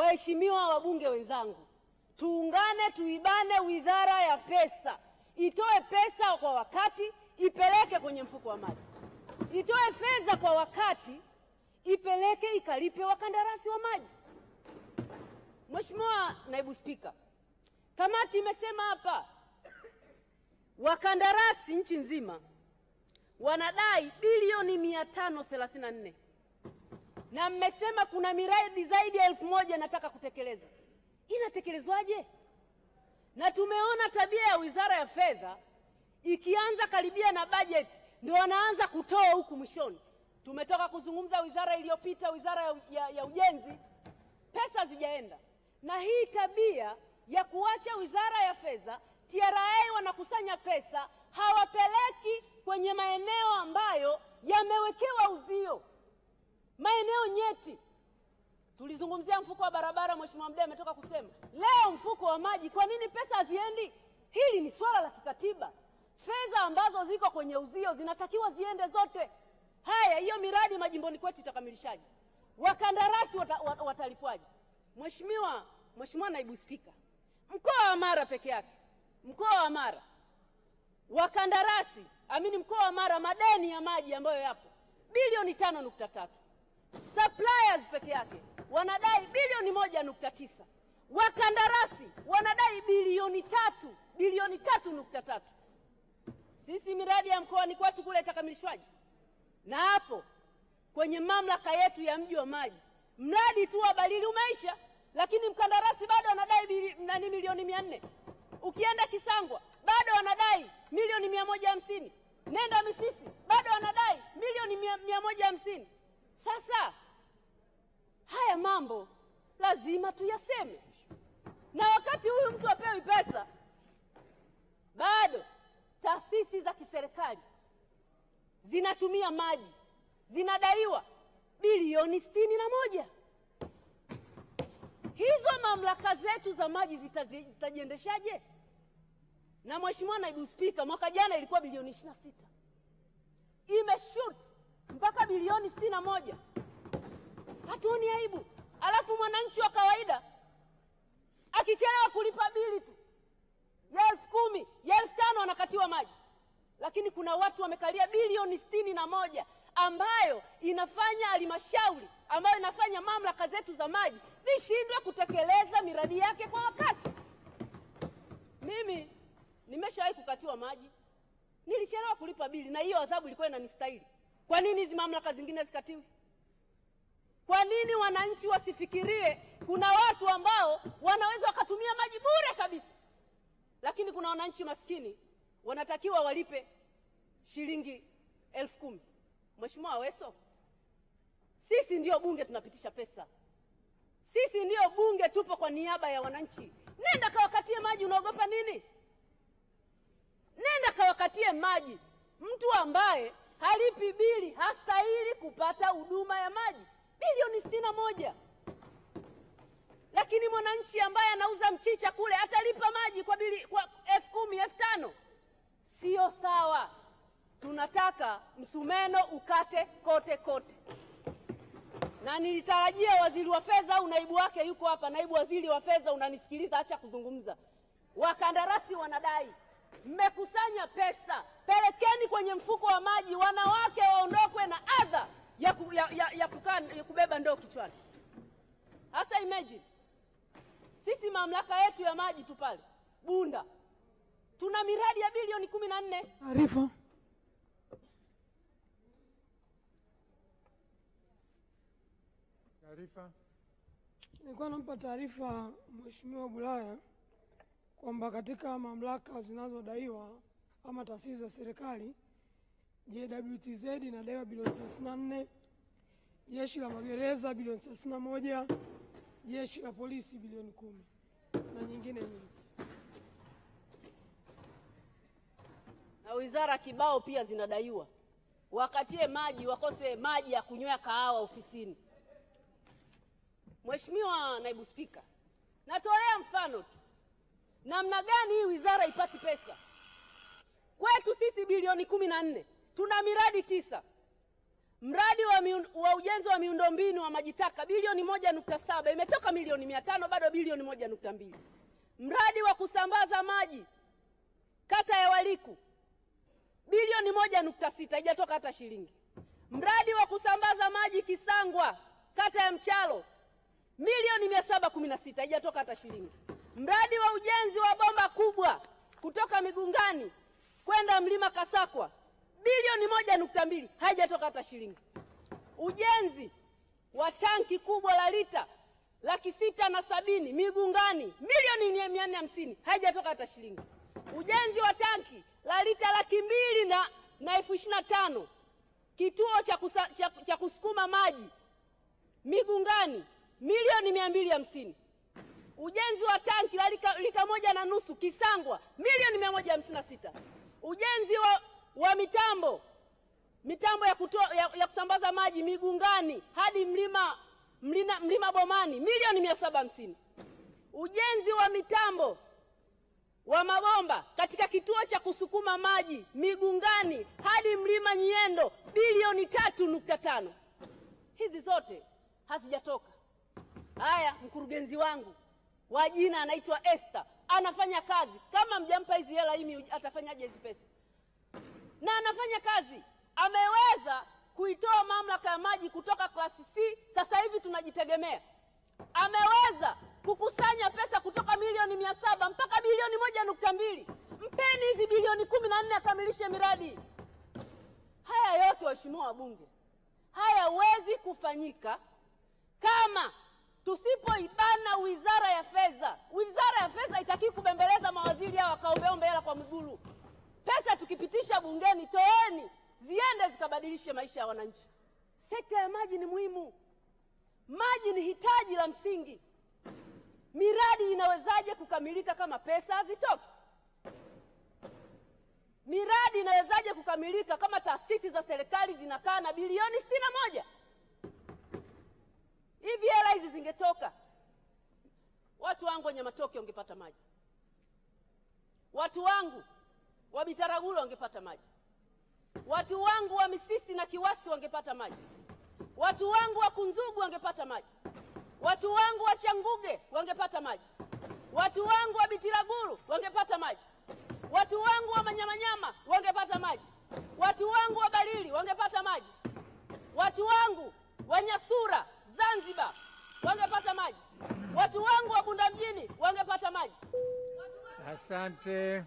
Waheshimiwa wabunge wenzangu, tuungane tuibane Wizara ya Pesa, itoe pesa kwa wakati, ipeleke kwenye mfuko wa maji. Itoe fedha kwa wakati, ipeleke ikalipe wakandarasi wa maji. Mheshimiwa Naibu Spika, kamati imesema hapa wakandarasi nchi nzima wanadai bilioni 534. Na mmesema kuna miradi zaidi ya 1000 nataka kutekelezwa. Inatekelezwaje? Na tumeona tabia ya Wizara ya Fedha ikianza karibia na bajeti ndio wanaanza kutoa huku mwishoni. Tumetoka kuzungumza wizara iliyopita, Wizara ya Ujenzi, pesa zijaenda. Na hii tabia ya kuacha Wizara ya Fedha, TRA wanakusanya pesa, hawapeleki kwenye maeneo ambayo yamewekewa uzio, maeneo nyeti. Tulizungumzia mfuko wa barabara, Mheshimiwa Mdee ametoka kusema. Leo mfuko wa maji, kwa nini pesa haziendi? Hili ni swala la kikatiba. Fedha ambazo ziko kwenye uzio zinatakiwa ziende zote. Haya, hiyo miradi majimboni kwetu itakamilishaje? Wakandarasi watalipwaje? Mheshimiwa Naibu Spika, mkoa wa Mara peke yake, mkoa wa Mara wakandarasi, mkoa wa Mara madeni ya maji ambayo yapo bilioni 5.3. Suppliers peke yake wanadai bilioni 1.9. Wakandarasi wanadai bilioni 3.3. Sisi miradi ya mkoani kwetu kule itakamilishwaje? Na hapo kwenye mamlaka yetu ya mji wa maji, mradi tu wa Balili umeisha, lakini mkandarasi bado anadai milioni 400. Ukienda Kisangwa bado anadai milioni 150. Nenda Misisi bado anadai milioni 150. Sasa haya mambo lazima tuyaseme. Na wakati huyu mtu apewi pesa, bado taasisi za kiserikali zinatumia maji, zinadaiwa bilioni 61. Hizo mamlaka zetu za maji zitajiendeshaje? Na Mheshimiwa Naibu Spika, mwaka jana ilikuwa bilioni 26. Imeshoot mpaka bilioni 61. Hatuoni aibu? Alafu mwananchi wa kawaida akichelewa kulipa bili tu ya 10,000, ya 5,000 anakatiwa maji. Lakini kuna watu wamekalia bilioni 61 ambayo inafanya halmashauri, ambayo inafanya mamlaka zetu za maji zishindwe kutekeleza miradi yake kwa wakati. Mimi nimeshawahi kukatiwa maji, nilichelewa kulipa bili na hiyo adhabu ilikuwa inanistahili. Kwa nini hizi mamlaka zingine zikatiwe? Kwa nini wananchi wasifikirie kuna watu ambao wanaweza wakatumia maji bure kabisa, lakini kuna wananchi maskini wanatakiwa walipe shilingi 10,000? Mheshimiwa Aweso, sisi ndio bunge tunapitisha pesa. Sisi ndio bunge, tupo kwa niaba ya wananchi. Nenda kawakatie maji, unaogopa nini? Nenda kawakatie maji. Mtu ambaye halipi bili hastahili kupata huduma ya maji. Bilioni 61. Lakini mwananchi ambaye anauza mchicha kule atalipa maji kwa 10,000, 5,000. Sio sawa. Tunataka msumeno ukate kote kote. Na nilitarajia waziri wa fedha au naibu wake yuko hapa. Naibu waziri wa fedha, unanisikiliza, acha kuzungumza. Wakandarasi wanadai, mmekusanya pesa, pelekeni kwenye mfuko wa maji, wanawake waondokwe na adha ya kubeba ndoo kichwani. Hasa imagine sisi mamlaka yetu ya maji tu pale Bunda tuna miradi ya bilioni 14. Taarifa. Nilikuwa nampa taarifa Mheshimiwa Bulaya kwamba katika mamlaka zinazodaiwa ama taasisi za serikali, JWTZ inadaiwa bilioni 34, Jeshi la Magereza bilioni 31, Jeshi la Polisi bilioni 10 na nyingine nyingi. Na wizara kibao pia zinadaiwa. Wakatie maji, wakose maji ya kunywea kahawa ofisini. Mheshimiwa Naibu Spika, natolea mfano tu namna gani hii wizara ipati pesa. Kwetu sisi bilioni 14, tuna miradi 9. Mradi wa ujenzi wa miundombinu wa maji taka bilioni 1.7, imetoka milioni 500, bado bilioni 1.2. Mradi wa kusambaza maji kata ya Waliku bilioni 1.6, haijatoka hata shilingi. Mradi wa kusambaza maji Kisangwa kata ya Mchalo milioni 716, haijatoka hata shilingi. Mradi wa ujenzi wa bomba kubwa kutoka Migungani kwenda Mlima Kasakwa bilioni 1.2, haijatoka hata shilingi. Ujenzi wa tanki kubwa la lita 670 Migungani milioni 450, haijatoka hata shilingi. Ujenzi wa tanki la lita 225,000 kituo cha kusukuma maji Migungani milioni 250. Ujenzi wa tanki la lita 1.5 Kisangwa milioni 156. Ujenzi wa mitambo ya kusambaza maji Migungani hadi mlima Bomani milioni 750. Ujenzi wa mitambo wa mabomba katika kituo cha kusukuma maji Migungani hadi mlima Nyiendo bilioni 3.5. Hizi zote hazijatoka. Haya, mkurugenzi wangu wa jina anaitwa Esther, anafanya kazi. Kama mjampa hizi hela hii atafanyaje hizi pesa? Na anafanya kazi. Ameweza kuitoa mamlaka ya maji kutoka klasi C, sasa hivi tunajitegemea. Ameweza kukusanya pesa kutoka milioni 700 mpaka bilioni 1.2. Mpeni hizi bilioni 14 akamilishe miradi. Haya yote waheshimiwa wabunge, hayawezi kufanyika kama tusipoibana wizara ya fedha. Wizara ya fedha haitaki kubembeleza mawaziri hao wakaombeombe hela kwa miguru. Pesa tukipitisha bungeni, toeni ziende zikabadilishe maisha ya wananchi. Sekta ya maji ni muhimu. Maji ni hitaji la msingi. Miradi inawezaje kukamilika kama pesa hazitoki? Miradi inawezaje kukamilika kama taasisi za serikali zinakaa na bilioni 61? Hivi hela hizi zingetoka, watu wangu wenye Matoke wangepata maji. Watu wangu wa Bitaragulo wangepata maji. Watu wangu wa Misisi na Kiwasi wangepata maji. Watu wangu wa Kunzugu wangepata maji. Watu wangu wa Changuge wangepata maji. Watu wangu wa Bitiragulo wangepata maji. Watu wangu wa Manyamanyama wangepata maji. Watu wangu wa Balili wangepata maji. Watu wangu wa Nyasura Zanzibar wangepata maji. Watu wangu wa Bunda mjini wangepata maji. Asante.